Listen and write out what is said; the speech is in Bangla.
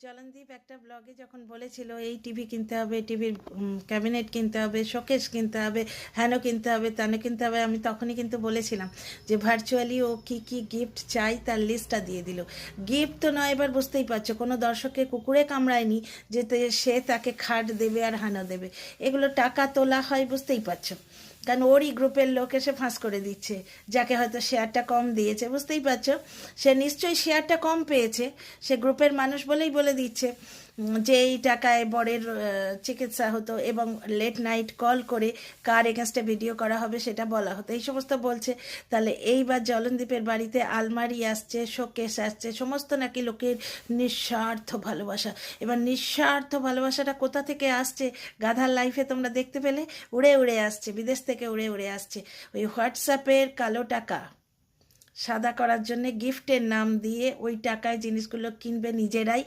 জলনদীপ একটা ব্লগে যখন বলেছিল এই টিভি কিনতে হবে, টিভির ক্যাবিনেট কিনতে হবে, শোকেস কিনতে হবে, হ্যানো কিনতে হবে, ত্যানো কিনতে হবে, আমি তখনই কিন্তু বলেছিলাম যে ভার্চুয়ালি ও কি কি গিফট চাই তার লিস্টটা দিয়ে দিল। গিফট তো নয়, এবার বুঝতেই পারছো কোনো দর্শককে কুকুরে কামড়ায়নি যে সে তাকে খাট দেবে আর হ্যানো দেবে। এগুলো টাকা তোলা হয়, বুঝতেই পারছো, কারণ ওরই গ্রুপের লোক এসে ফাঁস করে দিচ্ছে, যাকে হয়তো শেয়ারটা কম দিয়েছে, বুঝতেই পারছো সে নিশ্চয়ই শেয়ারটা কম পেয়েছে, সে গ্রুপের মানুষ বলেই বলে দিচ্ছে যে এই টাকায় বরের চিকিৎসা হতো এবং লেট নাইট কল করে কার এগেনস্টে ভিডিও করা হবে সেটা বলা হতো, এই সমস্ত বলছে। তাহলে এইবার জলনদীপের বাড়িতে আলমারি আসছে, শোকেস আসছে, সমস্ত নাকি লোকের নিঃস্বার্থ ভালোবাসা। এবার নিঃস্বার্থ ভালোবাসাটা কোথা থেকে আসছে গাধার লাইফে তোমরা দেখতে পেলে, উড়ে উড়ে আসছে, বিদেশ থেকে উড়ে উড়ে আসছে ওই হোয়াটসঅ্যাপের কালো টাকা সাদা করার জন্য গিফটের নাম দিয়ে ওই টাকায় জিনিসগুলো কিনবে নিজেরাই।